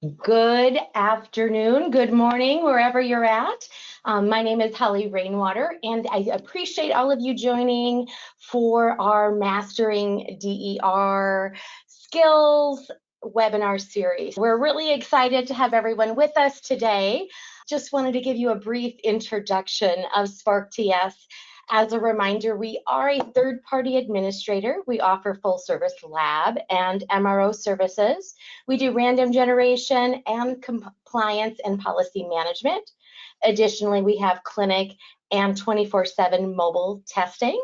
Good afternoon, good morning, wherever you're at. My name is Holly Rainwater, and I appreciate all of you joining for our Mastering DER Skills webinar series. We're really excited to have everyone with us today. Just wanted to give you a brief introduction of Spark TS. As a reminder, we are a third-party administrator. We offer full-service lab and MRO services. We do random generation and compliance and policy management. Additionally, we have clinic and 24/7 mobile testing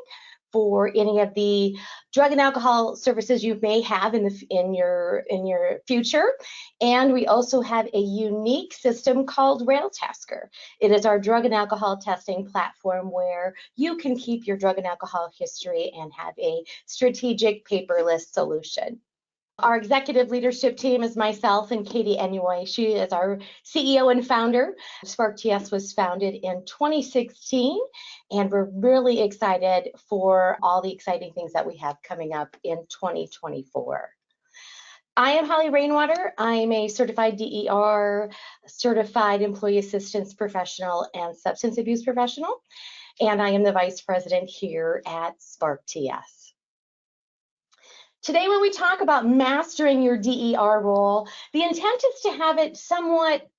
for any of the drug and alcohol services you may have in your future. And we also have a unique system called RailTasker. It is our drug and alcohol testing platform where you can keep your drug and alcohol history and have a strategic paperless solution. Our executive leadership team is myself and Katie Enuoy. She is our CEO and founder. Spark TS was founded in 2016, and we're really excited for all the exciting things that we have coming up in 2024. I am Holly Rainwater. I'm a certified DER, certified employee assistance professional, and substance abuse professional, and I am the vice president here at Spark TS. Today, when we talk about mastering your DER role, the intent is to have it somewhat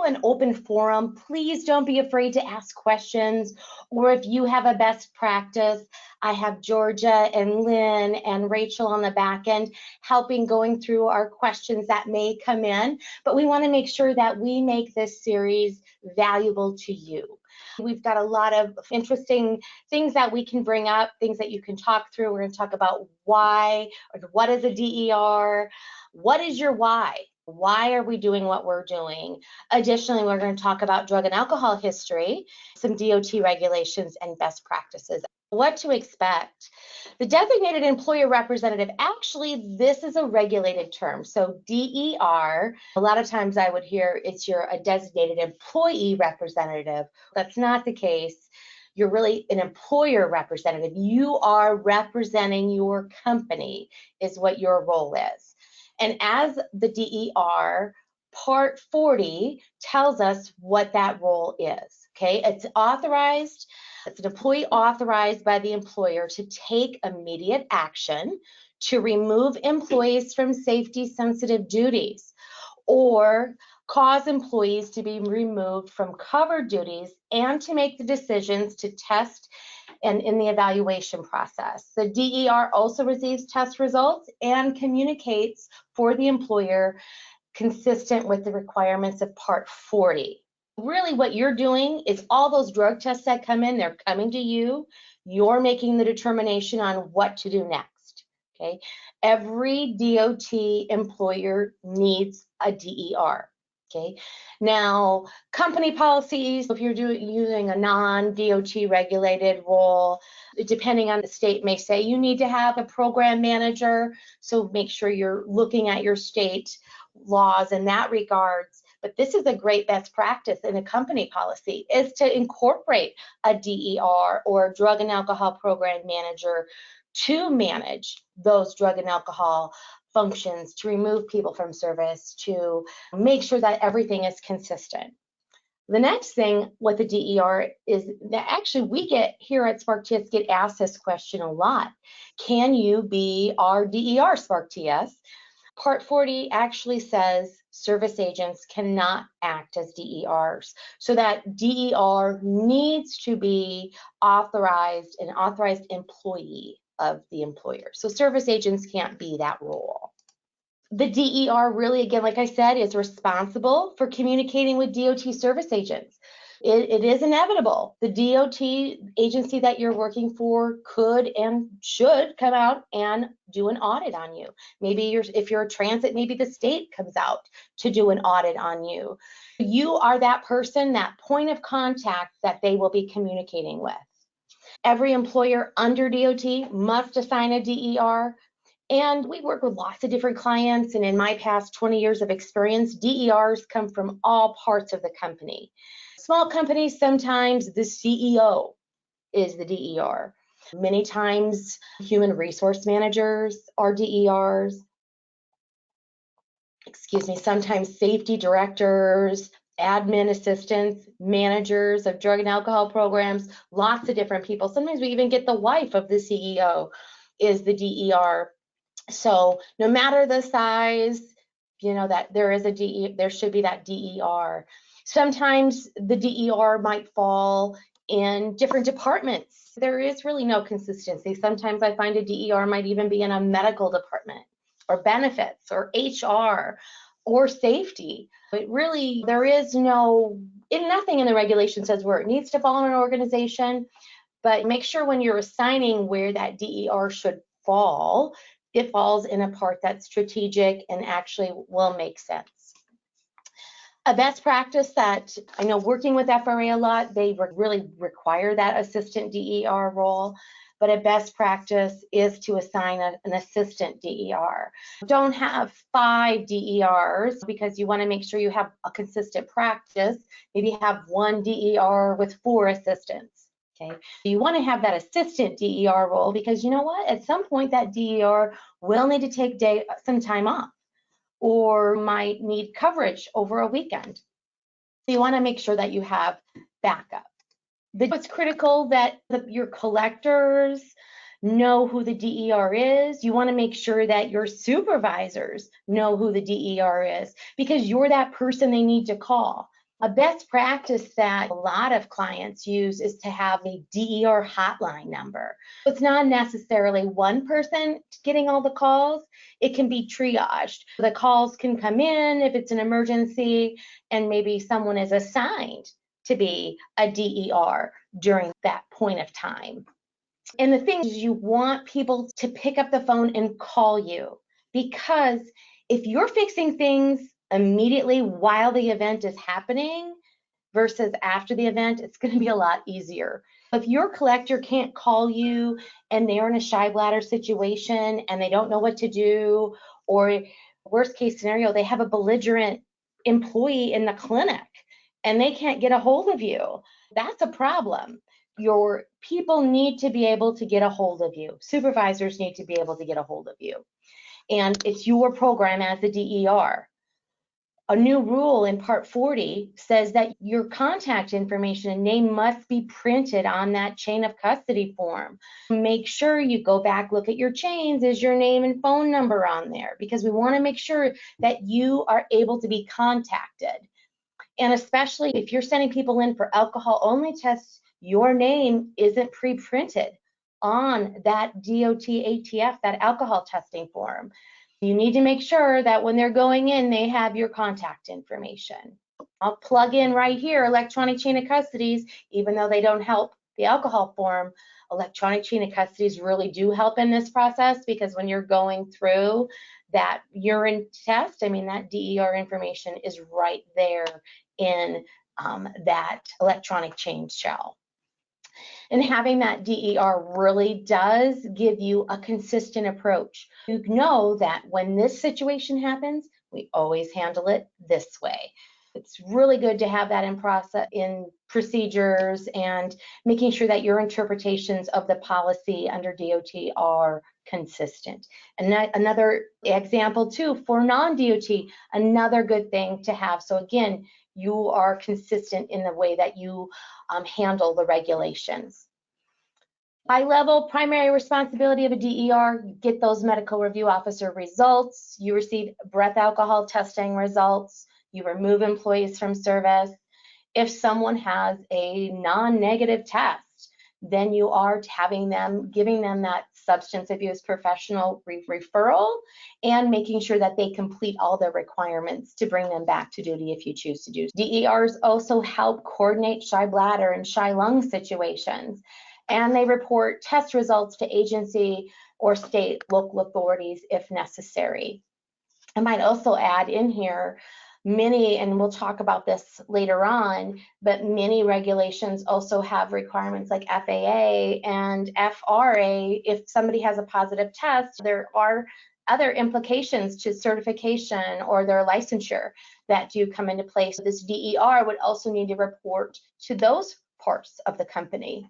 an open forum. Please don't be afraid to ask questions, or if you have a best practice, I have Georgia and Lynn and Rachel on the back end helping going through our questions that may come in, but we want to make sure that we make this series valuable to you. We've got a lot of interesting things that we can bring up, things that you can talk through. We're going to talk about why, or what is a DER, what is your why? Why are we doing what we're doing? Additionally, we're going to talk about drug and alcohol history, some DOT regulations and best practices. What to expect. The designated employer representative, actually, this is a regulated term. So DER, a lot of times I would hear you're a designated employee representative. That's not the case. You're really an employer representative. You are representing your company is what your role is. And as the DER, Part 40 tells us what that role is, okay? It's authorized. It's an employee authorized by the employer to take immediate action to remove employees from safety-sensitive duties or cause employees to be removed from covered duties and to make the decisions to test and in the evaluation process. The DER also receives test results and communicates for the employer consistent with the requirements of Part 40. Really what you're doing is all those drug tests that come in, they're coming to you. You're making the determination on what to do next, okay? Every DOT employer needs a DER, okay? Now, company policies, if you're using a non-DOT regulated role, depending on the state may say you need to have a program manager, so make sure you're looking at your state laws in that regards. But this is a great best practice in a company policy is to incorporate a DER or a drug and alcohol program manager to manage those drug and alcohol functions, to remove people from service, to make sure that everything is consistent. The next thing with the DER is that actually we get here at Spark TS get asked this question a lot. Can you be our DER, Spark TS? Part 40 actually says service agents cannot act as DERs. So that DER needs to be authorized, an authorized employee of the employer. So service agents can't be that role. The DER really, again, like I said, is responsible for communicating with DOT service agents. It is inevitable. The DOT agency that you're working for could and should come out and do an audit on you. Maybe if you're a transit, maybe the state comes out to do an audit on you. You are that person, that point of contact that they will be communicating with. Every employer under DOT must assign a DER. And we work with lots of different clients, and in my past 20 years of experience, DERs come from all parts of the company. Small companies, sometimes the CEO is the DER. Many times, human resource managers are DERs. sometimes safety directors, admin assistants, managers of drug and alcohol programs, lots of different people. Sometimes we even get the wife of the CEO is the DER. So no matter the size, that there is there should be that DER. Sometimes the DER might fall in different departments. There is really no consistency. Sometimes I find a DER might even be in a medical department or benefits or HR or safety. But really, there is nothing in the regulation says where it needs to fall in an organization, but make sure when you're assigning where that DER should fall, it falls in a part that's strategic and actually will make sense. A best practice that I know working with FRA a lot, they really require that assistant DER role, but a best practice is to assign an assistant DER. Don't have 5 DERs because you want to make sure you have a consistent practice. Maybe have 1 DER with 4 assistants. Okay, you want to have that assistant DER role because you know what? At some point that DER will need to take some time off or might need coverage over a weekend. So you want to make sure that you have backup. It's critical that your collectors know who the DER is. You want to make sure that your supervisors know who the DER is because you're that person they need to call. A best practice that a lot of clients use is to have a DER hotline number. It's not necessarily one person getting all the calls. It can be triaged. The calls can come in if it's an emergency and maybe someone is assigned to be a DER during that point of time. And the thing is, you want people to pick up the phone and call you because if you're fixing things immediately while the event is happening versus after the event, it's going to be a lot easier. If your collector can't call you and they're in a shy bladder situation and they don't know what to do, or worst case scenario, they have a belligerent employee in the clinic and they can't get a hold of you, that's a problem. Your people need to be able to get a hold of you. Supervisors need to be able to get a hold of you. And it's your program as the DER. A new rule in Part 40 says that your contact information and name must be printed on that chain of custody form. Make sure you go back, look at your chains. Is your name and phone number on there? Because we want to make sure that you are able to be contacted. And especially if you're sending people in for alcohol-only tests, your name isn't pre-printed on that DOT ATF, that alcohol testing form. You need to make sure that when they're going in, they have your contact information. I'll plug in right here, electronic chain of custodies, even though they don't help the alcohol form, electronic chain of custodies really do help in this process because when you're going through that urine test, that DER information is right there in that electronic chain shell. And having that DER really does give you a consistent approach. You know that when this situation happens, we always handle it this way. It's really good to have that in procedures and making sure that your interpretations of the policy under DOT are consistent. And another example too, for non-DOT, another good thing to have. So again, you are consistent in the way that you handle the regulations. High level primary responsibility of a DER, you get those medical review officer results, you receive breath alcohol testing results, you remove employees from service. If someone has a non-negative test, then you are giving them that substance abuse professional referral and making sure that they complete all the requirements to bring them back to duty if you choose to do. DERs also help coordinate shy bladder and shy lung situations, and they report test results to agency or state local authorities if necessary. I might also add in here many, and we'll talk about this later on, but many regulations also have requirements like FAA and FRA. If somebody has a positive test, there are other implications to certification or their licensure that do come into place. This DER would also need to report to those parts of the company.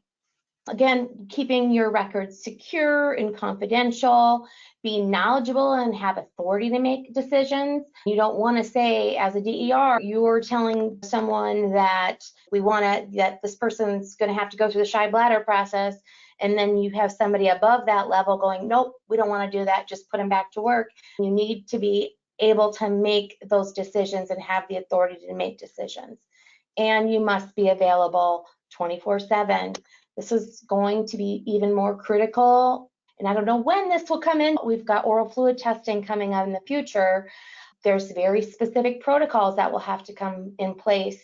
Again, keeping your records secure and confidential, being knowledgeable and have authority to make decisions. You don't want to say, as a DER, you're telling someone that that this person's going to have to go through the shy bladder process, and then you have somebody above that level going, nope, we don't want to do that, just put them back to work. You need to be able to make those decisions and have the authority to make decisions. And you must be available 24/7. This is going to be even more critical, and I don't know when this will come in. We've got oral fluid testing coming up in the future. There's very specific protocols that will have to come in place.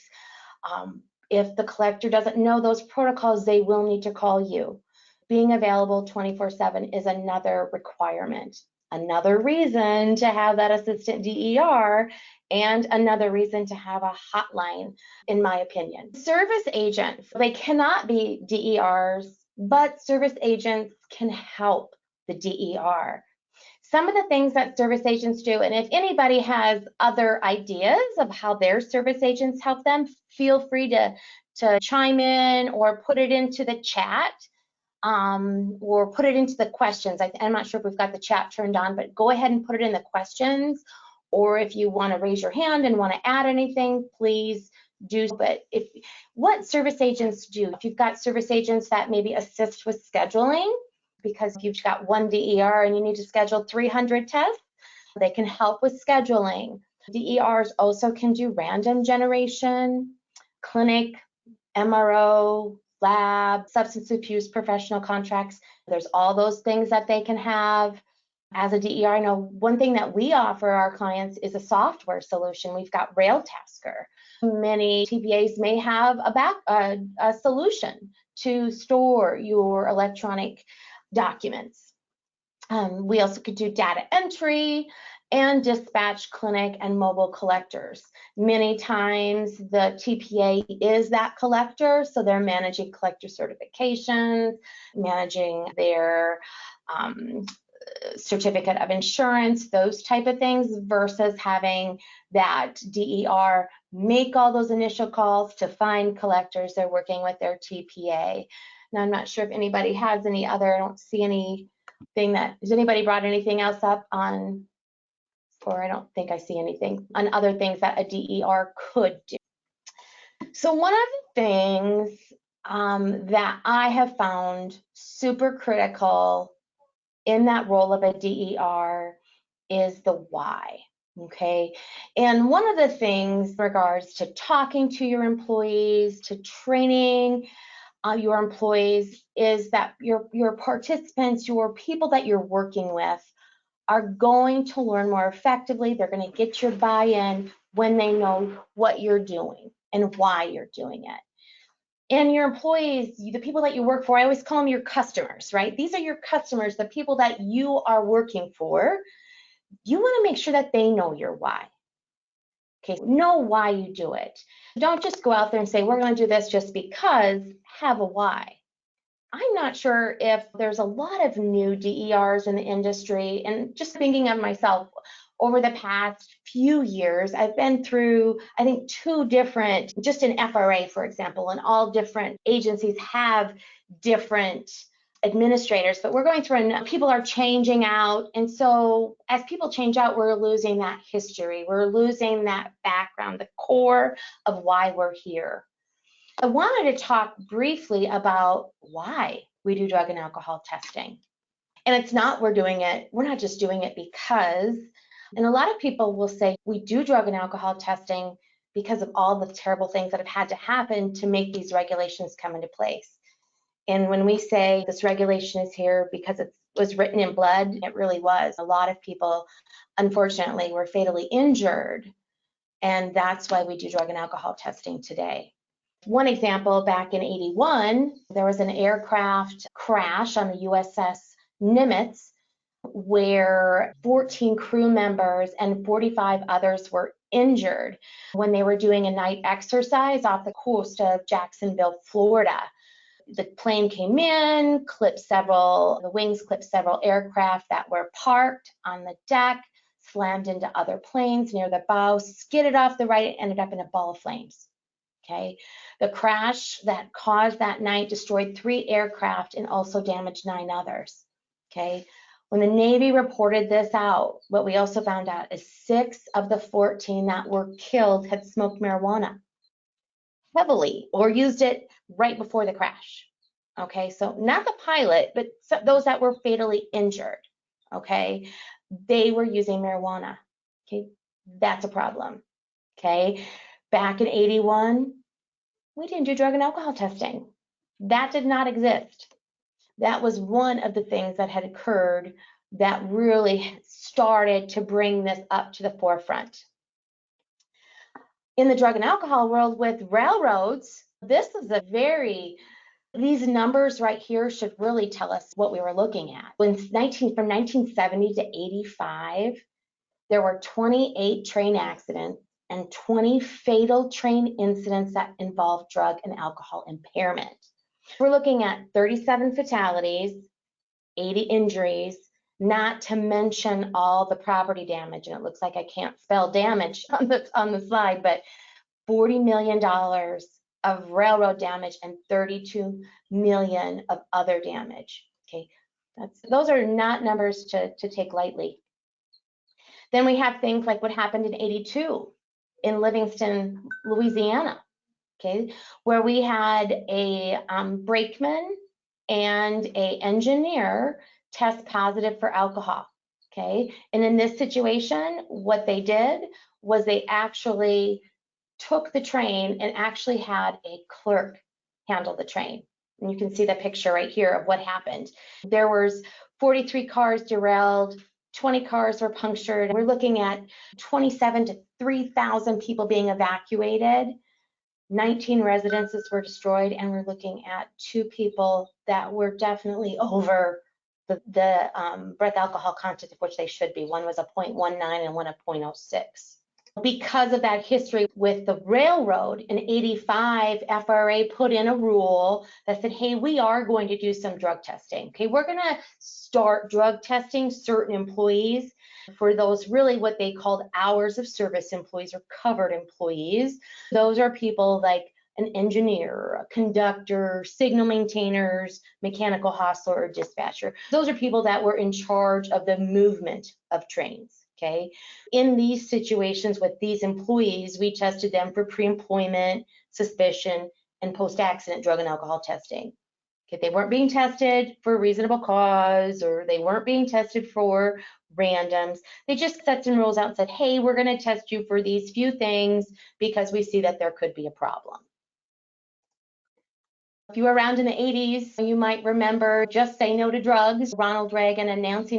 If the collector doesn't know those protocols, they will need to call you. Being available 24/7 is another requirement. Another reason to have that assistant DER, and another reason to have a hotline, in my opinion. Service agents, they cannot be DERs, but service agents can help the DER. Some of the things that service agents do, and if anybody has other ideas of how their service agents help them, feel free to chime in or put it into the chat. Or put it into the questions. I'm not sure if we've got the chat turned on, but go ahead and put it in the questions. Or if you want to raise your hand and want to add anything, please do. But what service agents do, if you've got service agents that maybe assist with scheduling, because if you've got one DER and you need to schedule 300 tests, they can help with scheduling. DERs also can do random generation, clinic, MRO, lab, substance abuse professional contracts. There's all those things that they can have. As a DER, I know one thing that we offer our clients is a software solution. We've got RailTasker. Many TPAs may have a solution to store your electronic documents. We also could do data entry and dispatch clinic and mobile collectors. Many times the TPA is that collector, so they're managing collector certifications, managing their certificate of insurance, those type of things, versus having that DER make all those initial calls to find collectors. They're working with their TPA. Now, I'm not sure if anybody has any other, I don't see anything has anybody brought anything else up on, or I don't think I see anything on other things that a DER could do. So one of the things that I have found super critical in that role of a DER is the why, okay? And one of the things in regards to talking to your employees, to training your employees, is that your participants, your people that you're working with, are going to learn more effectively. They're going to get your buy-in when they know what you're doing and why you're doing it. And your employees, the people that you work for, I always call them your customers, right? These are your customers, the people that you are working for. You want to make sure that they know your why. Okay, know why you do it. Don't just go out there and say, we're going to do this just because. Have a why. I'm not sure if there's a lot of new DERs in the industry, and just thinking of myself, over the past few years, I've been through, I think, 2 different, just in FRA, for example, and all different agencies have different administrators, but we're going through, and people are changing out. And so as people change out, we're losing that history. We're losing that background, the core of why we're here. I wanted to talk briefly about why we do drug and alcohol testing. And it's not we're not just doing it because, and a lot of people will say we do drug and alcohol testing because of all the terrible things that have had to happen to make these regulations come into place. And when we say this regulation is here because it was written in blood, it really was. A lot of people, unfortunately, were fatally injured. And that's why we do drug and alcohol testing today. One example, back in '81, there was an aircraft crash on the USS Nimitz where 14 crew members and 45 others were injured when they were doing a night exercise off the coast of Jacksonville, Florida. The plane came in, the wings clipped several aircraft that were parked on the deck, slammed into other planes near the bow, skidded off the right, and ended up in a ball of flames. okay? The crash that caused that night destroyed 3 aircraft and also damaged 9 others, okay? When the Navy reported this out, what we also found out is 6 of the 14 that were killed had smoked marijuana heavily or used it right before the crash. Okay, so not the pilot, but those that were fatally injured, okay, they were using marijuana. Okay, that's a problem. Okay, back in 81, we didn't do drug and alcohol testing. That did not exist. That was one of the things that had occurred that really started to bring this up to the forefront. In the drug and alcohol world with railroads, this is a very, these numbers right here should really tell us what we were looking at. From 1970 to 85, there were 28 train accidents and 20 fatal train incidents that involved drug and alcohol impairment. We're looking at 37 fatalities, 80 injuries, not to mention all the property damage. And it looks like I can't spell damage on the slide, but $40 million of railroad damage and 32 million of other damage. Okay, those are not numbers to take lightly. Then we have things like what happened in 82 in Livingston, Louisiana, okay, where we had a brakeman and a engineer test positive for alcohol, okay? And in this situation, what they did was they actually took the train and actually had a clerk handle the train. And you can see the picture right here of what happened. There was 43 cars derailed, 20 cars were punctured. We're looking at 27 to 3,000 people being evacuated. 19 residences were destroyed, and we're looking at 2 people that were definitely over the breath alcohol content of which they should be. One was a 0.19 and one a 0.06. Because of that history with the railroad, in 85, FRA put in a rule that said, hey, we are going to do some drug testing. Okay, we're going to start drug testing certain employees for those really what they called hours of service employees or covered employees. Those are people like an engineer, a conductor, signal maintainers, mechanical hostler, or dispatcher. Those are people that were in charge of the movement of trains. Okay, in these situations with these employees, we tested them for pre-employment, suspicion, and post-accident drug and alcohol testing. Okay, they weren't being tested for reasonable cause, or they weren't being tested for randoms. They just set some rules out and said, hey, we're going to test you for these few things because we see that there could be a problem. If you were around in the 80s, you might remember Just Say No to Drugs. Ronald Reagan and Nancy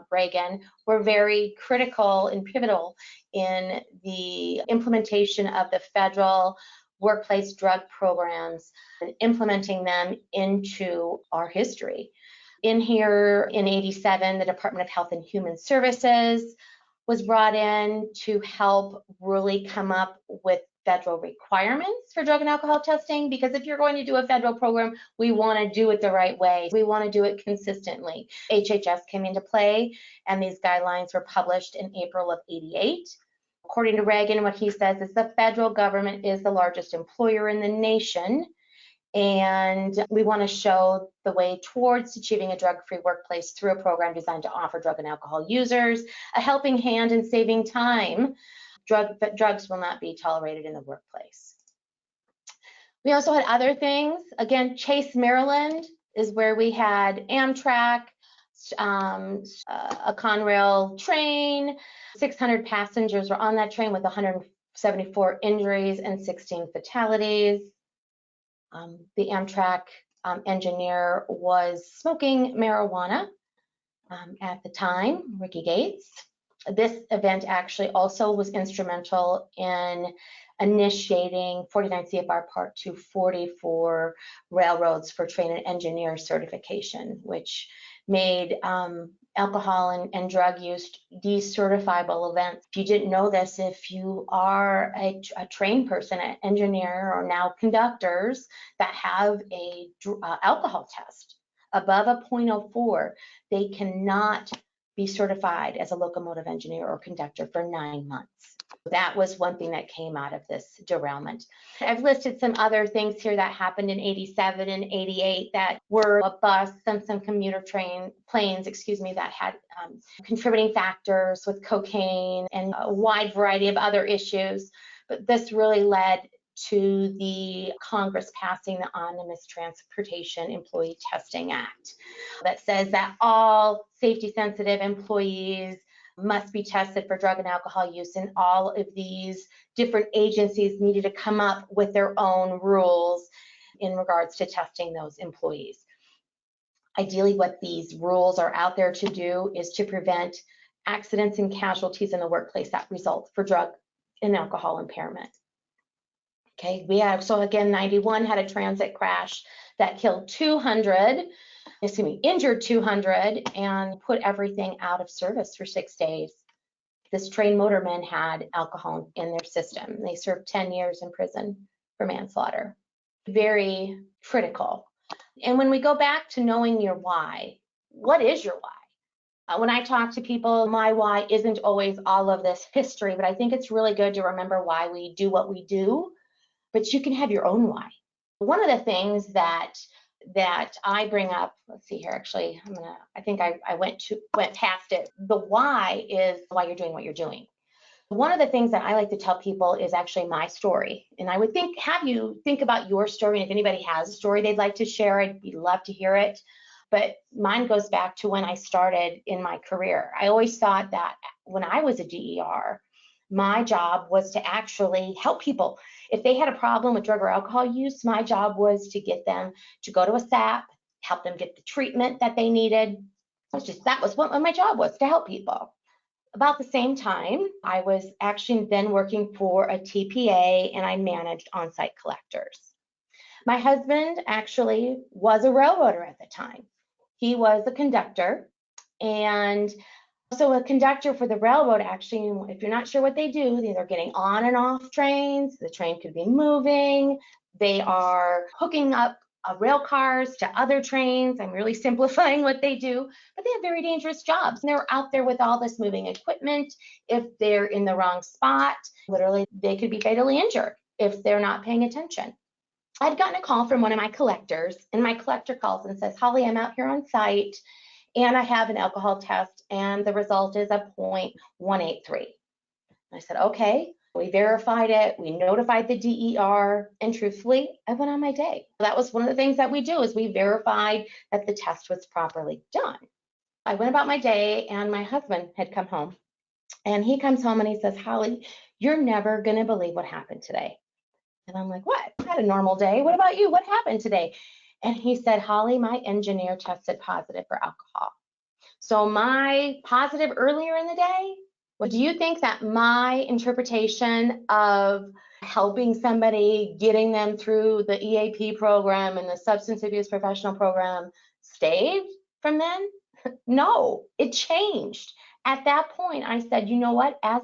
Reagan were very critical and pivotal in the implementation of the federal workplace drug programs and implementing them into our history. In here in 87, the Department of Health and Human Services was brought in to help really come up with federal requirements for drug and alcohol testing, because if you're going to do a federal program, we want to do it the right way. We want to do it consistently. HHS came into play, and these guidelines were published in April of 88. According to Reagan, what he says is the federal government is the largest employer in the nation, and we want to show the way towards achieving a drug-free workplace through a program designed to offer drug and alcohol users a helping hand in saving time. Drugs will not be tolerated in the workplace. We also had other things. Again, Chase, Maryland is where we had Amtrak, a Conrail train. 600 passengers were on that train with 174 injuries and 16 fatalities. The Amtrak engineer was smoking marijuana at the time, Ricky Gates. This event actually also was instrumental in initiating 49 CFR Part 240 for railroads for train and engineer certification, which made alcohol and drug use decertifiable events. If you didn't know this, if you are a trained person, an engineer, or now conductors that have a alcohol test above a 0.04, they cannot be certified as a locomotive engineer or conductor for 9 months. That was one thing that came out of this derailment. I've listed some other things here that happened in 87 and 88 that were a bus, some commuter planes, that had contributing factors with cocaine and a wide variety of other issues. But this really led to the Congress passing the Omnibus Transportation Employee Testing Act that says that all safety sensitive employees must be tested for drug and alcohol use, and all of these different agencies needed to come up with their own rules in regards to testing those employees. Ideally, what these rules are out there to do is to prevent accidents and casualties in the workplace that result for drug and alcohol impairment. Okay, so again, 91 had a transit crash that killed 200, injured 200, and put everything out of service for 6 days. This trained motorman had alcohol in their system. They served 10 years in prison for manslaughter. Very critical. And when we go back to knowing your why, what is your why? When I talk to people, my why isn't always all of this history, but I think it's really good to remember why we do what we do, but you can have your own why. One of the things that I bring up, let's see here, actually, I think I went past it. The why is why you're doing what you're doing. One of the things that I like to tell people is actually my story. And I would have you think about your story. And if anybody has a story they'd like to share, I'd love to hear it. But mine goes back to when I started in my career. I always thought that when I was a DER, my job was to actually help people. If they had a problem with drug or alcohol use, my job was to get them to go to a SAP, help them get the treatment that they needed. That was what my job was, to help people. About the same time, I was actually then working for a TPA, and I managed on-site collectors. My husband actually was a railroader at the time. He was a conductor, and so a conductor for the railroad, actually, if you're not sure what they do, they're getting on and off trains. The train could be moving. They are hooking up rail cars to other trains. I'm really simplifying what they do, but they have very dangerous jobs. And they're out there with all this moving equipment. If they're in the wrong spot, literally, they could be fatally injured if they're not paying attention. I'd gotten a call from one of my collectors, and my collector calls and says, Holly, I'm out here on site, and I have an alcohol test, and the result is a 0.183. I said, okay. We verified it, we notified the DER, and truthfully, I went on my day. That was one of the things that we do, is we verified that the test was properly done. I went about my day, and my husband had come home, and he comes home and he says, Holly, you're never gonna believe what happened today. And I'm like, what? I had a normal day. What about you? What happened today? And he said, Holly, my engineer tested positive for alcohol. So my positive earlier in the day, do you think that my interpretation of helping somebody, getting them through the EAP program and the substance abuse professional program stayed from then? No, it changed. At that point, I said, you know what? As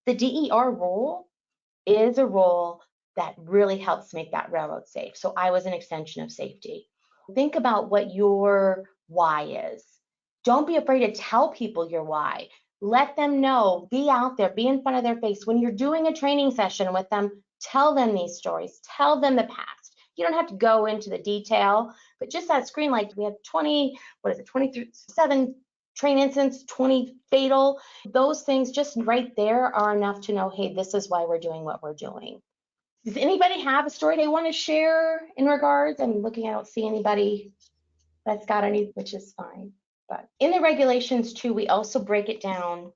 the DER role is a role that really helps make that railroad safe. So I was an extension of safety. Think about what your why is. Don't be afraid to tell people your why. Let them know, be out there, be in front of their face. When you're doing a training session with them, tell them these stories, tell them the past. You don't have to go into the detail, but just that screen, like we had 27 train incidents, 20 fatal. Those things just right there are enough to know, hey, this is why we're doing what we're doing. Does anybody have a story they want to share in regards? I'm looking, I don't see anybody that's got any, which is fine. But in the regulations too, we also break it down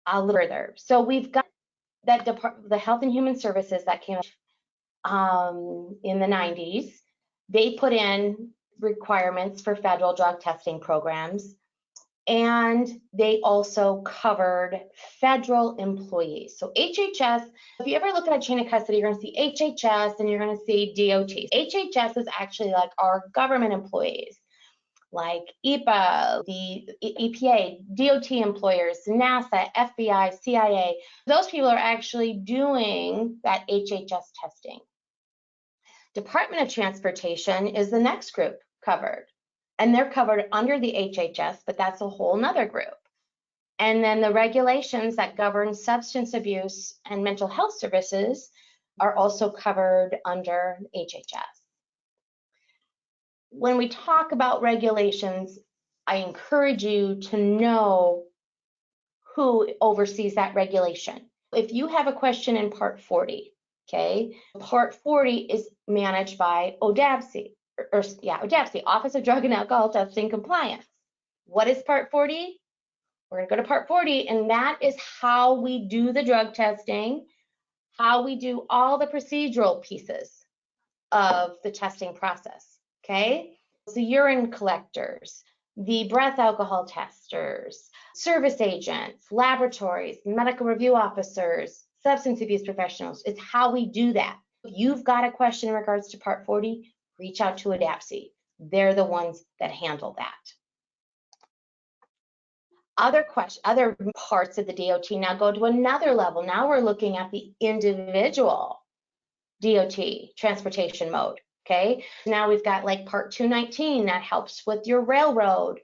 a little further. So we've got that the Health and Human Services that came in the 90s. They put in requirements for federal drug testing programs, and they also covered federal employees. So HHS, if you ever look at a chain of custody, you're going to see HHS and you're going to see DOT. HHS is actually like our government employees, like EPA, the EPA, DOT employers, NASA, FBI, CIA. Those people are actually doing that HHS testing. Department of Transportation is the next group covered. and they're covered under the HHS, but that's a whole nother group. And then the regulations that govern substance abuse and mental health services are also covered under HHS. When we talk about regulations, I encourage you to know who oversees that regulation. If you have a question in Part 40, okay, Part 40 is managed by ODABC, ODABC, Office of Drug and Alcohol Testing Compliance. What is Part 40? We're going to go to Part 40, and that is how we do the drug testing, how we do all the procedural pieces of the testing process, okay? So urine collectors, the breath alcohol testers, service agents, laboratories, medical review officers, substance abuse professionals. It's how we do that. If you've got a question in regards to Part 40, reach out to ADAPC. They're the ones that handle that. Other parts of the DOT now go to another level. Now we're looking at the individual DOT transportation mode, okay? Now we've got like Part 219 that helps with your railroad,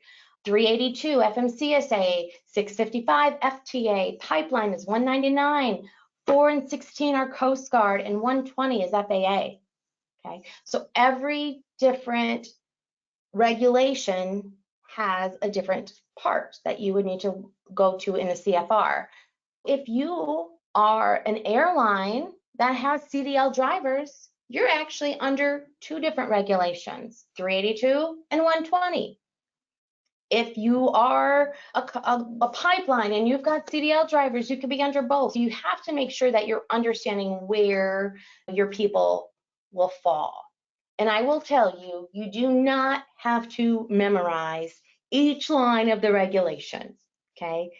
382 FMCSA, 655 FTA, pipeline is 199, 4 and 16 are Coast Guard, and 120 is FAA, okay? So every different regulation has a different part that you would need to go to in the CFR. If you are an airline that has CDL drivers, you're actually under two different regulations, 382 and 120. If you are a pipeline and you've got CDL drivers, you could be under both. You have to make sure that you're understanding where your people will fall. And I will tell you, you do not have to memorize each line of the regulations, okay?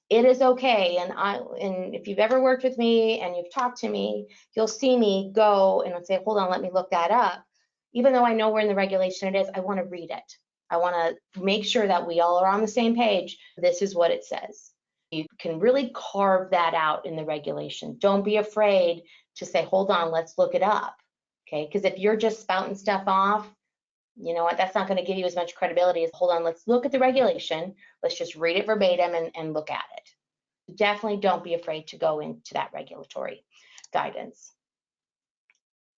It is okay, and if you've ever worked with me and you've talked to me, you'll see me go and say, hold on, let me look that up. Even though I know where in the regulation it is, I want to read it. I want to make sure that we all are on the same page. This is what it says. You can really carve that out in the regulation. Don't be afraid to say, hold on, let's look it up, okay? Because if you're just spouting stuff off, you know what, that's not going to give you as much credibility as, hold on, let's look at the regulation. Let's just read it verbatim and look at it. Definitely don't be afraid to go into that regulatory guidance.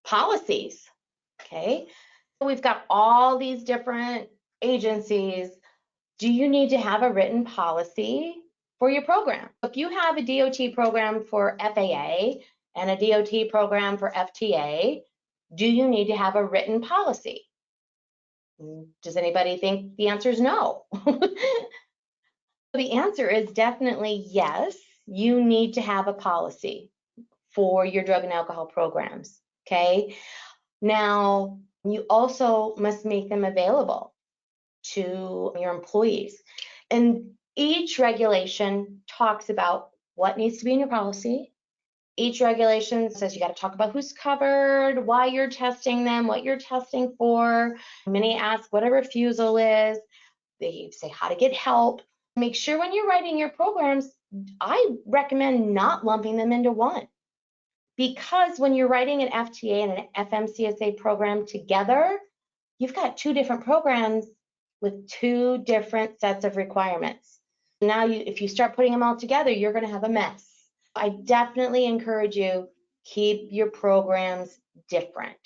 Policies, okay? We've got all these different agencies. Do you need to have a written policy for your program? If you have a DOT program for FAA and a DOT program for FTA, do you need to have a written policy? Does anybody think the answer is no? The answer is definitely yes. You need to have a policy for your drug and alcohol programs, okay? Now, you also must make them available to your employees. And each regulation talks about what needs to be in your policy. Each regulation says you got to talk about who's covered, why you're testing them, what you're testing for. Many ask what a refusal is. They say how to get help. Make sure when you're writing your programs, I recommend not lumping them into one. Because when you're writing an FTA and an FMCSA program together, you've got two different programs with two different sets of requirements. Now, if you start putting them all together, you're going to have a mess. I definitely encourage you, keep your programs different.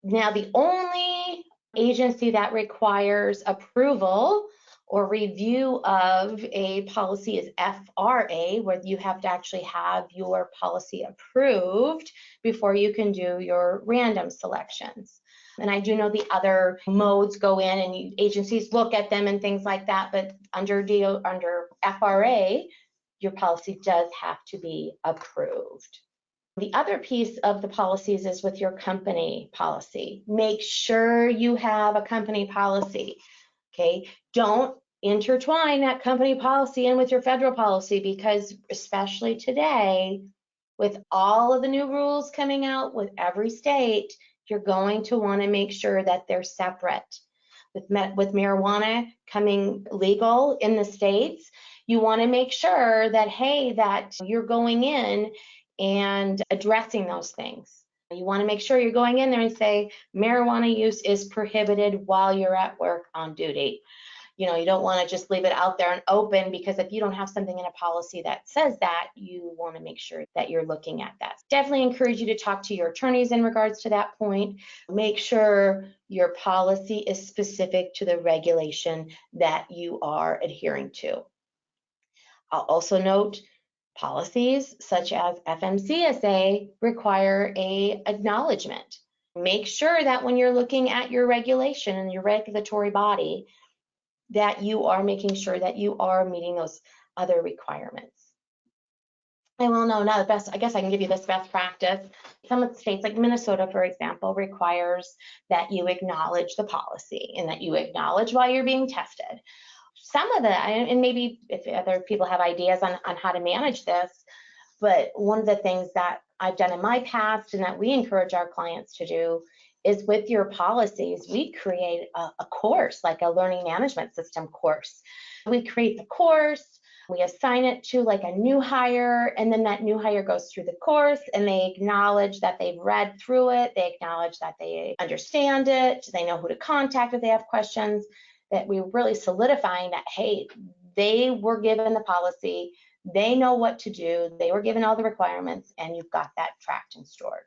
Now, the only agency that requires approval or review of a policy is FRA, where you have to actually have your policy approved before you can do your random selections. And I do know the other modes go in and agencies look at them and things like that, but under FRA, your policy does have to be approved. The other piece of the policies is with your company policy. Make sure you have a company policy, okay? Don't intertwine that company policy in with your federal policy, because especially today, with all of the new rules coming out with every state, you're going to want to make sure that they're separate. With marijuana coming legal in the states, you want to make sure that, hey, that you're going in and addressing those things. You want to make sure you're going in there and say marijuana use is prohibited while you're at work on duty. You know, you don't want to just leave it out there and open, because if you don't have something in a policy that says that, you want to make sure that you're looking at that. Definitely encourage you to talk to your attorneys in regards to that point. Make sure your policy is specific to the regulation that you are adhering to. I'll also note policies such as FMCSA require a acknowledgement. Make sure that when you're looking at your regulation and your regulatory body, that you are making sure that you are meeting those other requirements. I will know now the best, I guess I can give you this best practice. Some of the states, like Minnesota, for example, requires that you acknowledge the policy and that you acknowledge why you're being tested. Some of the, and maybe if other people have ideas on how to manage this, but one of the things that I've done in my past and that we encourage our clients to do is, with your policies, we create a course, like a learning management system course. We create the course, we assign it to like a new hire, and then that new hire goes through the course and they acknowledge that they've read through it, they acknowledge that they understand it, they know who to contact if they have questions, that we're really solidifying that, hey, they were given the policy, they know what to do, they were given all the requirements, and you've got that tracked and stored.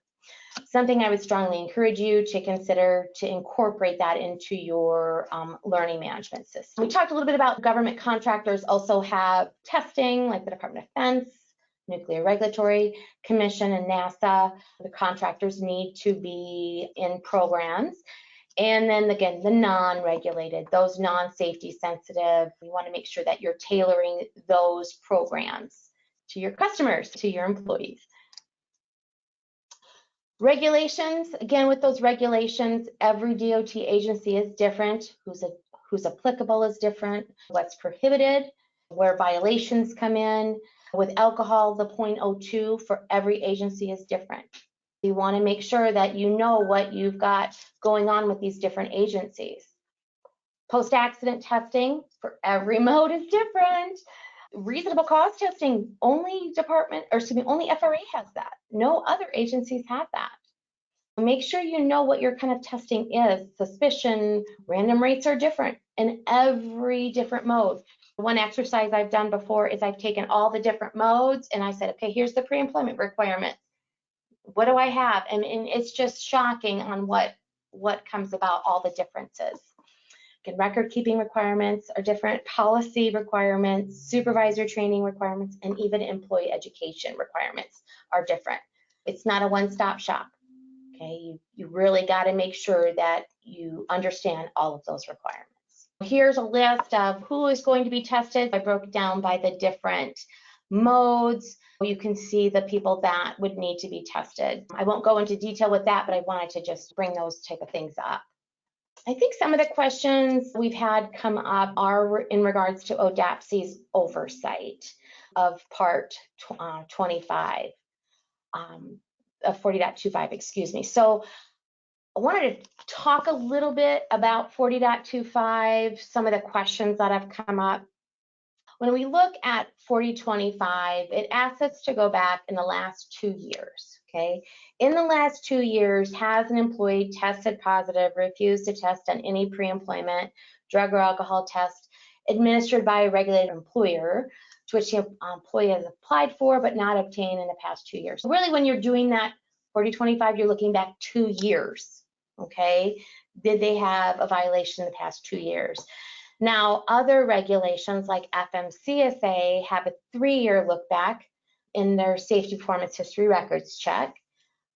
Something I would strongly encourage you to consider to incorporate that into your learning management system. We talked a little bit about government contractors also have testing, like the Department of Defense, Nuclear Regulatory Commission, and NASA. The contractors need to be in programs. And then again, the non-regulated, those non-safety sensitive, you want to make sure that you're tailoring those programs to your customers, to your employees. Regulations, again, with those regulations, every DOT agency is different. Who's applicable is different. What's prohibited, where violations come in. With alcohol, the 0.02 for every agency is different. You want to make sure that you know what you've got going on with these different agencies. Post-accident testing for every mode is different. Reasonable cause testing, only FRA has that. No other agencies have that. Make sure you know what your kind of testing is. Suspicion, random rates are different in every different mode. One exercise I've done before is I've taken all the different modes and I said, okay, here's the pre-employment requirements. What do I have? And it's just shocking on what comes about, all the differences. Again, record keeping requirements are different, policy requirements, supervisor training requirements, and even employee education requirements are different. It's not a one-stop shop. Okay, you really got to make sure that you understand all of those requirements. Here's a list of who is going to be tested. I broke it down by the different modes. You can see the people that would need to be tested. I won't go into detail with that, but I wanted to just bring those type of things up. I think some of the questions we've had come up are in regards to ODAPC's oversight of Part 25, of 40.25, excuse me. So I wanted to talk a little bit about 40.25, some of the questions that have come up. When we look at 40.25, it asks us to go back in the last 2 years, okay? In the last 2 years, has an employee tested positive, refused to test on any pre-employment drug or alcohol test administered by a regulated employer to which the employee has applied for but not obtained in the past 2 years? So really, when you're doing that 40.25, you're looking back 2 years, okay? Did they have a violation in the past 2 years? Now, other regulations like FMCSA have a 3-year look back in their safety performance history records check.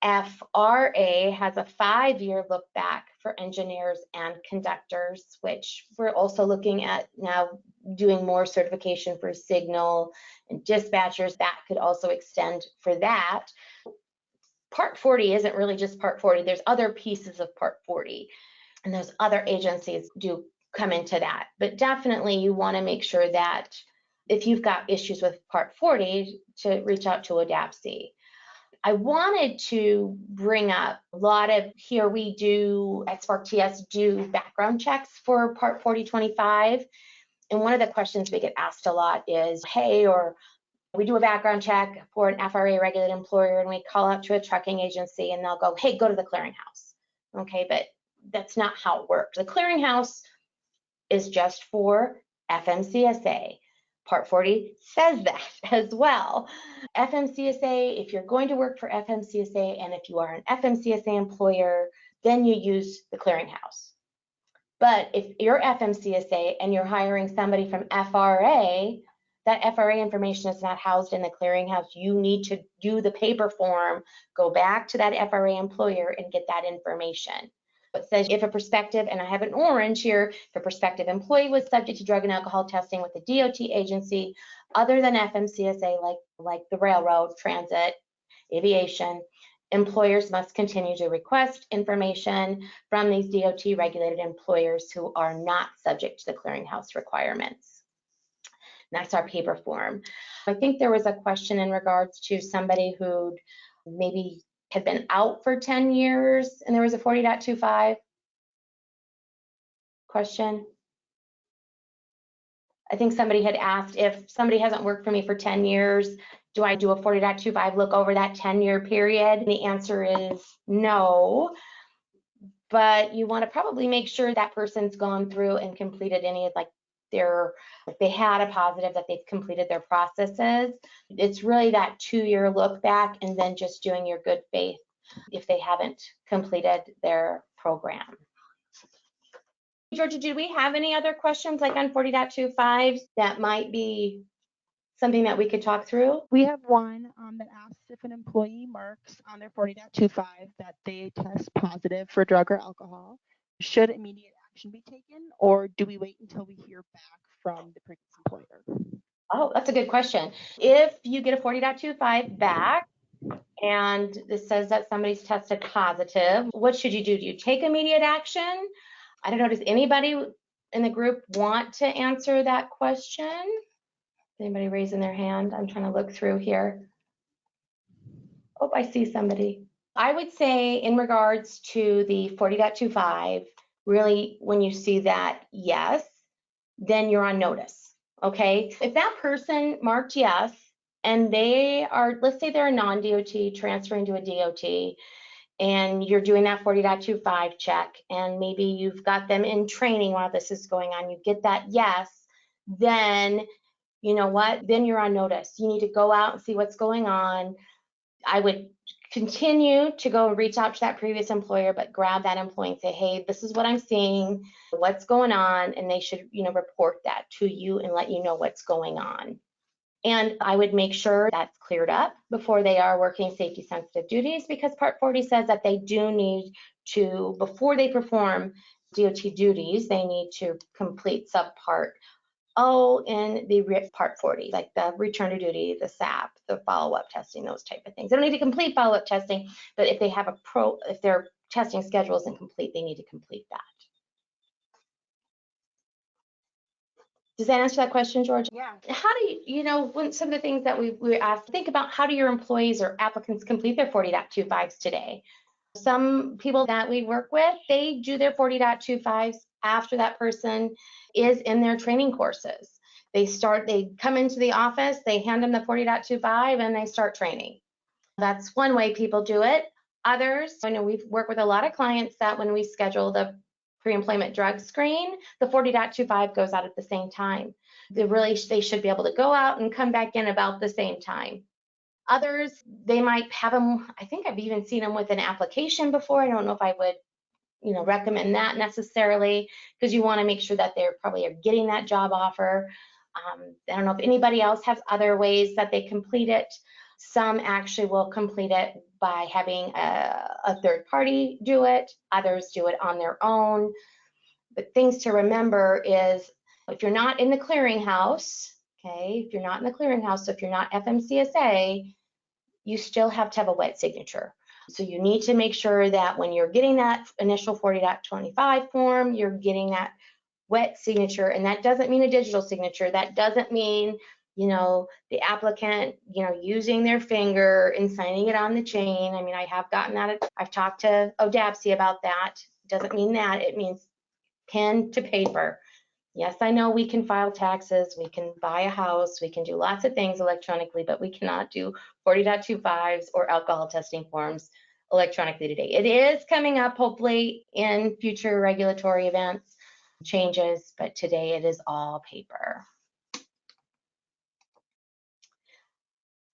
FRA has a 5-year look back for engineers and conductors, which we're also looking at now doing more certification for signal and dispatchers. That could also extend for that. Part 40 isn't really just Part 40. There's other pieces of Part 40, and those other agencies do come into that. But definitely you want to make sure that if you've got issues with Part 40, to reach out to ODAPC. I wanted to bring up a lot of, here we do, at SparkTS do background checks for Part 40.25. And one of the questions we get asked a lot is, hey, or We do a background check for an FRA regulated employer, and we call out to a trucking agency and they'll go, hey, go to the clearinghouse. Okay, but that's not how it works. The clearinghouse is just for FMCSA. Part 40 says that as well. FMCSA, if you're going to work for FMCSA and if you are an FMCSA employer, then you use the clearinghouse. But if you're FMCSA and you're hiring somebody from FRA, that FRA information is not housed in the clearinghouse. You need to do the paper form, go back to that FRA employer and get that information. It says if a prospective, and I have an orange here, if a prospective employee was subject to drug and alcohol testing with a DOT agency other than FMCSA, like the railroad, transit, aviation, employers must continue to request information from these DOT regulated employers who are not subject to the clearinghouse requirements. That's our paper form. I think there was a question in regards to somebody who maybe had been out for 10 years and there was a 40.25 question. I think somebody had asked if somebody hasn't worked for me for 10 years, do I do a 40.25 look over that 10-year period? And the answer is no, but you want to probably make sure that person's gone through and completed any of if they had a positive, that they've completed their processes. It's really that 2-year look back and then just doing your good faith if they haven't completed their program. Georgia, do we have any other questions like on 40.25 that might be something that we could talk through? We have one that asks if an employee marks on their 40.25 that they test positive for drug or alcohol, should immediate action be taken, or do we wait until we hear back from the previous employer? Oh, that's a good question. If you get a 40.25 back and this says that somebody's tested positive, what should you do? Do you take immediate action? I don't know, does anybody in the group want to answer that question? Anybody raising their hand? I'm trying to look through here. Oh, I see somebody. I would say in regards to the 40.25, really when you see that yes, then you're on notice, okay? If that person marked yes, and they are, let's say they're a non-DOT transferring to a DOT, and you're doing that 40.25 check, and maybe you've got them in training while this is going on, you get that yes, then you know what? Then you're on notice. You need to go out and see what's going on. I would continue to go reach out to that previous employer, but grab that employee and say, hey, this is what I'm seeing, what's going on, and they should, report that to you and let you know what's going on. And I would make sure that's cleared up before they are working safety sensitive duties, because Part 40 says that they do need to, before they perform DOT duties, they need to complete subpart O in the Part 40, like the return to duty, the SAP, the follow-up testing, those type of things. They don't need to complete follow-up testing, but if they have if their testing schedule isn't complete, they need to complete that. Does that answer that question, George? Yeah. How do when some of the things that we asked, think about how do your employees or applicants complete their 40.25s today? Some people that we work with, they do their 40.25s after that person is in their training courses. They come into the office, they hand them the 40.25 and they start training. That's one way people do it. Others, I know we've worked with a lot of clients that when we schedule the pre-employment drug screen, the 40.25 goes out at the same time. They should be able to go out and come back in about the same time. Others, they might have them, I think I've even seen them with an application before. I don't know if I would, recommend that necessarily, because you want to make sure that they're probably are getting that job offer. I don't know if anybody else has other ways that they complete it. Some actually will complete it by having a third party do it. Others do it on their own. But things to remember is if you're not in the clearinghouse, okay, if you're not in the clearinghouse, so if you're not FMCSA, you still have to have a wet signature. So you need to make sure that when you're getting that initial 40.25 form, you're getting that wet signature, and that doesn't mean a digital signature. That doesn't mean the applicant, using their finger and signing it on the chain. I mean, I have gotten that. I've talked to ODAPSI about that. It doesn't mean that. It means pen to paper. Yes, I know we can file taxes, we can buy a house, we can do lots of things electronically, but we cannot do 40.25s or alcohol testing forms electronically today. It is coming up, hopefully, in future regulatory events, changes, but today it is all paper.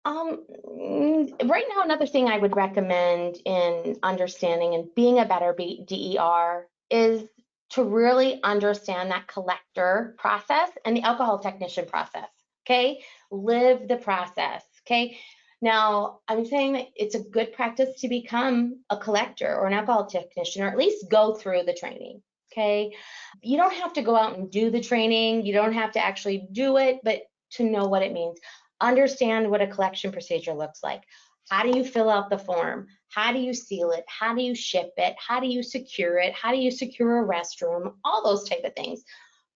Right now, another thing I would recommend in understanding and being a better DER is to really understand that collector process and the alcohol technician process, okay? Live the process, okay? Now, I'm saying that it's a good practice to become a collector or an alcohol technician, or at least go through the training, okay? You don't have to go out and do the training. You don't have to actually do it, but to know what it means. Understand what a collection procedure looks like. How do you fill out the form? How do you seal it? How do you ship it? How do you secure it? How do you secure a restroom? All those type of things.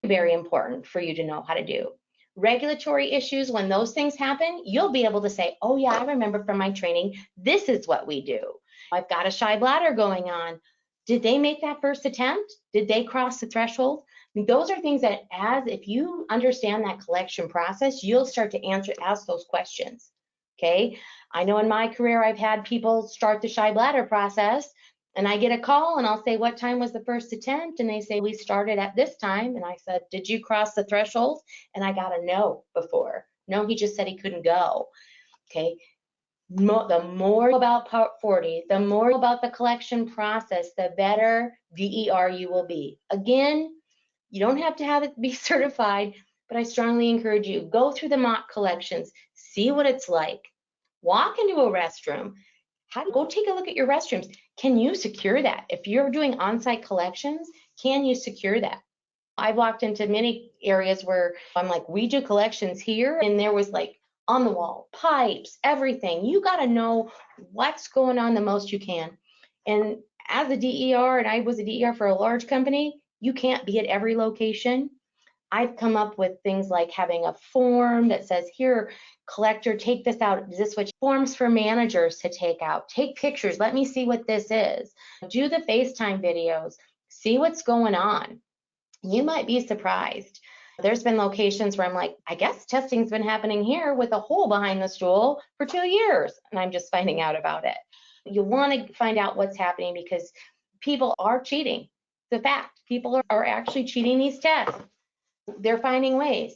Very important for you to know how to do. Regulatory issues, when those things happen, you'll be able to say, oh yeah, I remember from my training, this is what we do. I've got a shy bladder going on. Did they make that first attempt? Did they cross the threshold? Those are things that, as if you understand that collection process, you'll start to ask those questions. Okay. I know in my career, I've had people start the shy bladder process, and I get a call and I'll say, what time was the first attempt? And they say, we started at this time. And I said, did you cross the threshold? And I got a no before. No, he just said he couldn't go. Okay. The more about Part 40, the more about the collection process, the better DER you will be. Again, you don't have to have it be certified, but I strongly encourage you, go through the mock collections, see what it's like. Walk into a restroom. Go take a look at your restrooms. Can you secure that? If you're doing on-site collections, can you secure that? I've walked into many areas where I'm like, we do collections here, and there was like on the wall, pipes, everything. You got to know what's going on the most you can. And as a DER, and I was a DER for a large company, you can't be at every location. I've come up with things like having a form that says, here, collector, take this out. Is this what forms for managers to take out? Take pictures. Let me see what this is. Do the FaceTime videos. See what's going on. You might be surprised. There's been locations where I'm like, I guess testing's been happening here with a hole behind the stool for 2 years, and I'm just finding out about it. You want to find out what's happening because people are cheating. The fact, people are actually cheating these tests. They're finding ways.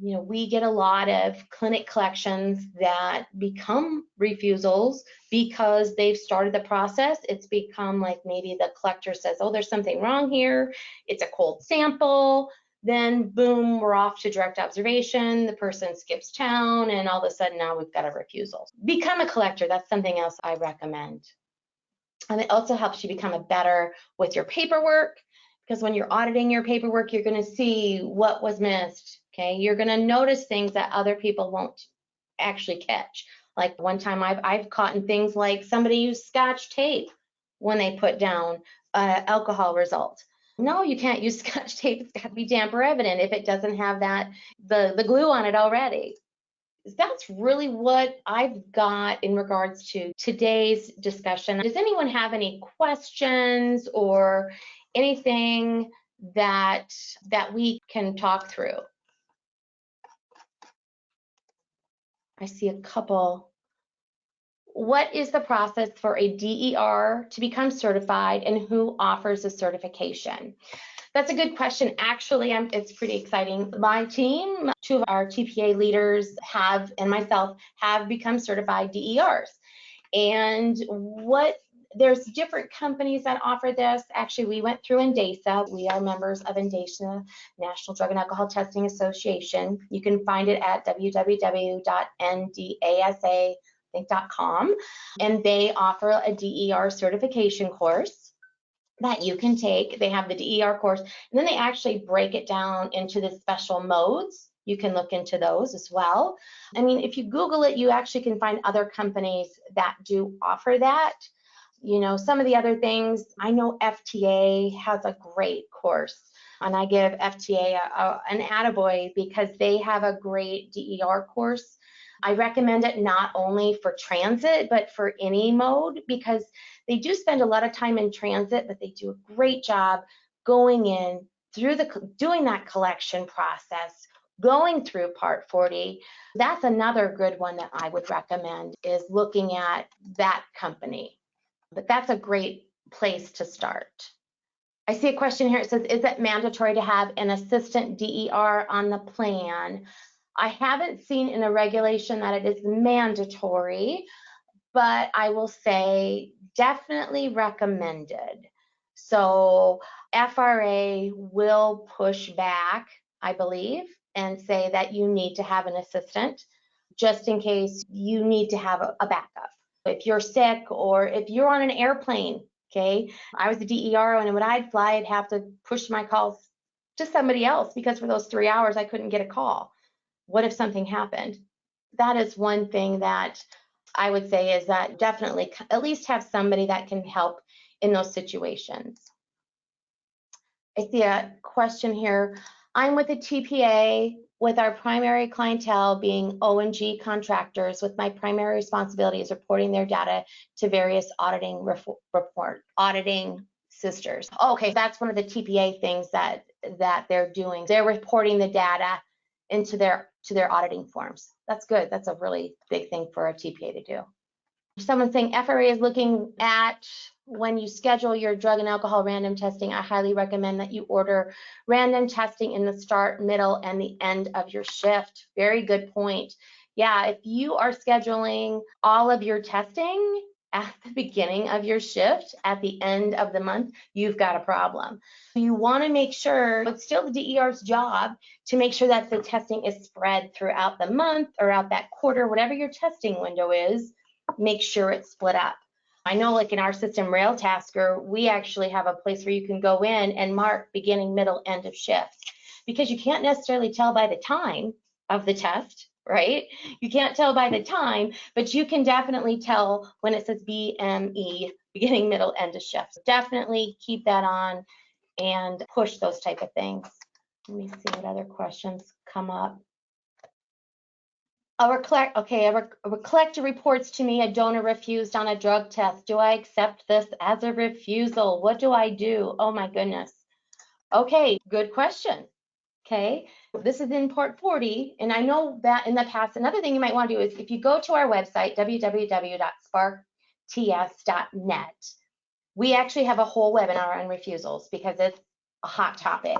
We get a lot of clinic collections that become refusals because they've started the process. It's become like maybe the collector says, oh, there's something wrong here. It's a cold sample. Then boom, we're off to direct observation. The person skips town, and all of a sudden now we've got a refusal. Become a collector. That's something else I recommend. And it also helps you become a better with your paperwork, because when you're auditing your paperwork, you're going to see what was missed. Okay, you're going to notice things that other people won't actually catch. Like one time I've caught in things like somebody used Scotch tape when they put down alcohol result. No, you can't use Scotch tape. It's got to be tamper evident if it doesn't have that the glue on it already. That's really what I've got in regards to today's discussion. Does anyone have any questions or anything that we can talk through? I see a couple. What is the process for a DER to become certified, and who offers a certification? That's a good question. Actually, it's pretty exciting. My team, 2 of our TPA leaders and myself have become certified DERs. And there's different companies that offer this. Actually, we went through NDASA. We are members of NDASA, National Drug and Alcohol Testing Association. You can find it at www.ndasa.com. And they offer a DER certification course that you can take. They have the DER course, and then they actually break it down into the special modes. You can look into those as well. I mean, if you Google it, you actually can find other companies that do offer that. Some of the other things, I know FTA has a great course, and I give FTA an attaboy because they have a great DER course. I recommend it not only for transit, but for any mode, because they do spend a lot of time in transit, but they do a great job going in, through doing that collection process, going through Part 40, that's another good one that I would recommend, is looking at that company. But that's a great place to start. I see a question here. It says, is it mandatory to have an assistant DER on the plan? I haven't seen in a regulation that it is mandatory, but I will say definitely recommended. So FRA will push back, I believe, and say that you need to have an assistant just in case you need to have a backup. If you're sick or if you're on an airplane, okay? I was a DER, and when I'd fly, I'd have to push my calls to somebody else because for those 3 hours, I couldn't get a call. What if something happened? That is one thing that I would say is that definitely at least have somebody that can help in those situations. I see a question here. I'm with a TPA with our primary clientele being O&G contractors, with my primary responsibility is reporting their data to various auditing sisters. Okay, that's one of the TPA things that they're doing. They're reporting the data into their auditing forms. That's good. That's a really big thing for a TPA to do. Someone saying FRA is looking at when you schedule your drug and alcohol random testing. I highly recommend that you order random testing in the start, middle, and the end of your shift. Very good point. Yeah, if you are scheduling all of your testing at the beginning of your shift, at the end of the month, you've got a problem. You want to make sure it's still the DER's job to make sure that the testing is spread throughout the month or out that quarter, whatever your testing window is. Make sure it's split up. I know, like in our system, Railtasker, we actually have a place where you can go in and mark beginning, middle, end of shift, because you can't necessarily tell by the time of the test, right? You can't tell by the time, but you can definitely tell when it says BME, beginning, middle, end of shift. Definitely keep that on and push those type of things. Let me see what other questions come up. A collector reports to me a donor refused on a drug test. Do I accept this as a refusal? What do I do? Oh my goodness. Okay, good question. Okay, this is in Part 40, and I know that in the past, another thing you might want to do is if you go to our website, www.sparkts.net, we actually have a whole webinar on refusals because it's a hot topic.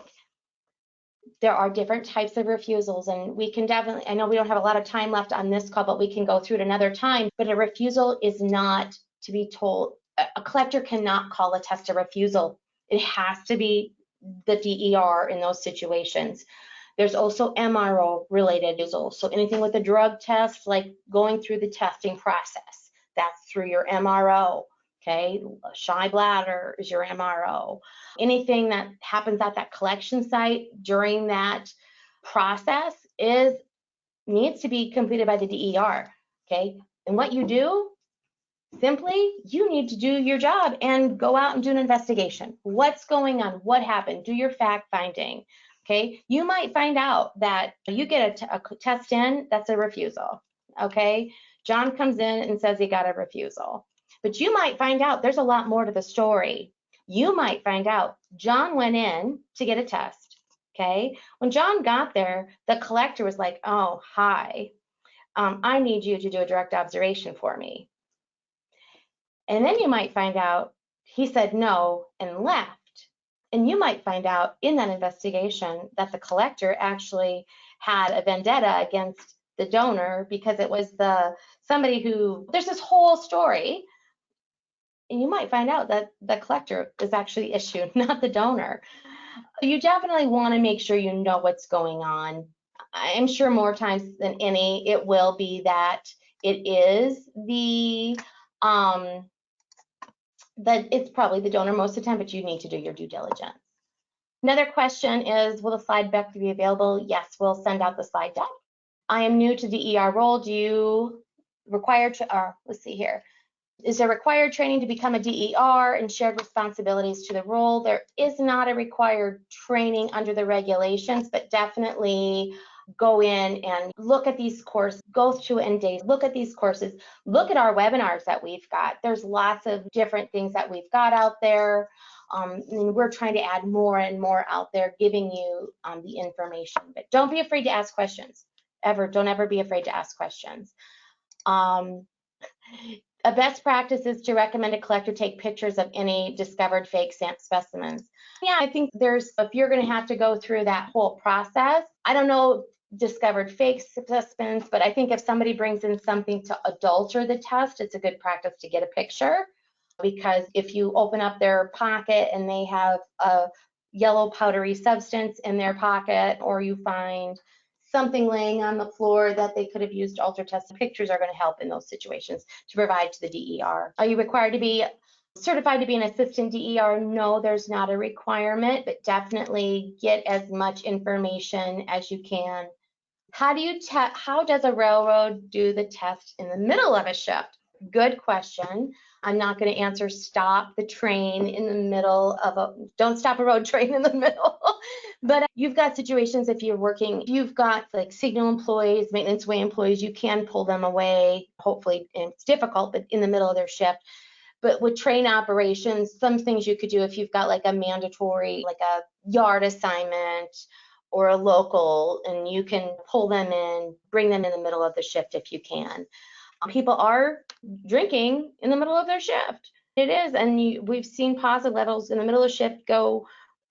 There are different types of refusals, and we can definitely, I know we don't have a lot of time left on this call, but we can go through it another time. But a refusal is not to be told, a collector cannot call a test a refusal. It has to be the DER in those situations. There's also MRO related refusals. So anything with a drug test, like going through the testing process, that's through your MRO. Okay, shy bladder is your MRO. Anything that happens at that collection site during that process needs to be completed by the DER. Okay, and what you do, simply, you need to do your job and go out and do an investigation. What's going on? What happened? Do your fact finding. Okay, you might find out that you get a test in, that's a refusal. Okay, John comes in and says he got a refusal. But you might find out there's a lot more to the story. You might find out John went in to get a test, okay? When John got there, the collector was like, oh, hi, I need you to do a direct observation for me. And then you might find out he said no and left. And you might find out in that investigation that the collector actually had a vendetta against the donor because it was somebody who, there's this whole story. And you might find out that the collector is actually the issue, not the donor. You definitely want to make sure you know what's going on. I'm sure more times than any, it will be that it is that it's probably the donor most of the time, but you need to do your due diligence. Another question is, will the slide deck be available? Yes, we'll send out the slide deck. I am new to DER role. Do you require, let's see here. Is there required training to become a DER and shared responsibilities to the role? There is not a required training under the regulations, but definitely go in and look at these courses, go through end days, look at these courses, look at our webinars that we've got. There's lots of different things that we've got out there. And we're trying to add more and more out there, giving you the information. But don't be afraid to ask questions. Don't ever be afraid to ask questions. A best practice is to recommend a collector take pictures of any discovered fake specimens. Yeah, I think if you're going to have to go through that whole process, I don't know discovered fake specimens, but I think if somebody brings in something to adulter the test, it's a good practice to get a picture, because if you open up their pocket and they have a yellow powdery substance in their pocket, or you find something laying on the floor that they could have used to alter test, pictures are going to help in those situations to provide to the DER. Are you required to be certified to be an assistant DER? No, there's not a requirement, but definitely get as much information as you can. How does a railroad do the test in the middle of a shift? Good question. I'm not going to answer stop the train in the middle of don't stop a road train in the middle. But you've got situations if you've got like signal employees, maintenance way employees, you can pull them away. Hopefully, and it's difficult, but in the middle of their shift. But with train operations, some things you could do if you've got like a mandatory, like a yard assignment or a local, and you can pull them in, bring them in the middle of the shift if you can. People are drinking in the middle of their shift. It is, and we've seen positive levels in the middle of shift go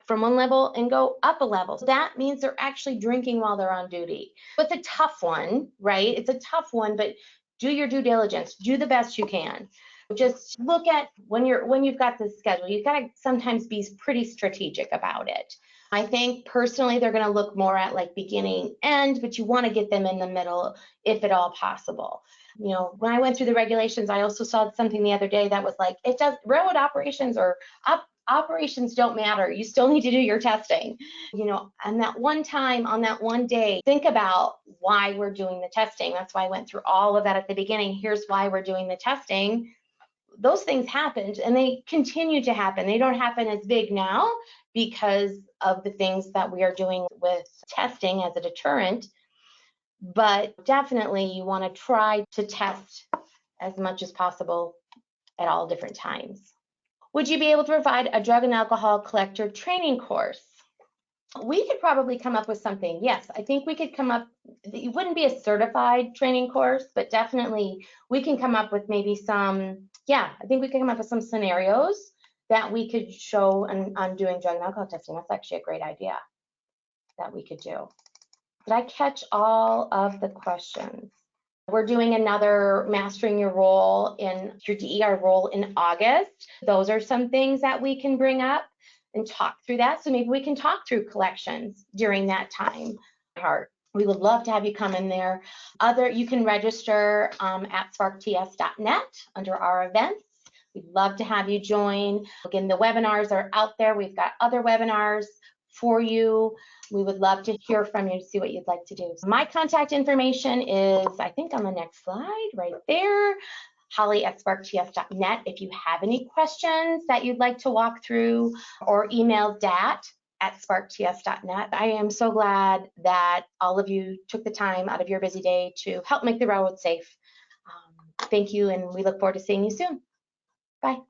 from one level and go up a level. So that means they're actually drinking while they're on duty. It's a tough one, right? It's a tough one, but do your due diligence. Do the best you can. Just look at when you've got this schedule, you've got to sometimes be pretty strategic about it. I think personally they're going to look more at like beginning, end, but you want to get them in the middle if at all possible. You know, when I went through the regulations, I also saw something the other day that was like, railroad operations or operations don't matter. You still need to do your testing. You know, and that one time on that one day, think about why we're doing the testing. That's why I went through all of that at the beginning. Here's why we're doing the testing. Those things happened and they continue to happen. They don't happen as big now because of the things that we are doing with testing as a deterrent. But definitely you want to try to test as much as possible at all different times. Would you be able to provide a drug and alcohol collector training course? We could probably come up with something. Yes, I think we could come up. It wouldn't be a certified training course, but definitely we can come up with maybe some. Yeah, I think we can come up with some scenarios that we could show on doing drug and alcohol testing. That's actually a great idea that we could do. Did I catch all of the questions? We're doing another mastering your role in your DER role in August. Those are some things that we can bring up and talk through that. So maybe we can talk through collections during that time. We would love to have you come in there. You can register at sparkts.net under our events. We'd love to have you join. Again, the webinars are out there. We've got other webinars for you. We would love to hear from you to see what you'd like to do. My contact information is, I think, on the next slide right there, holly@sparkts.net. If you have any questions that you'd like to walk through, or email dat@sparkts.net. I am so glad that all of you took the time out of your busy day to help make the railroad safe. Thank you, and we look forward to seeing you soon. Bye.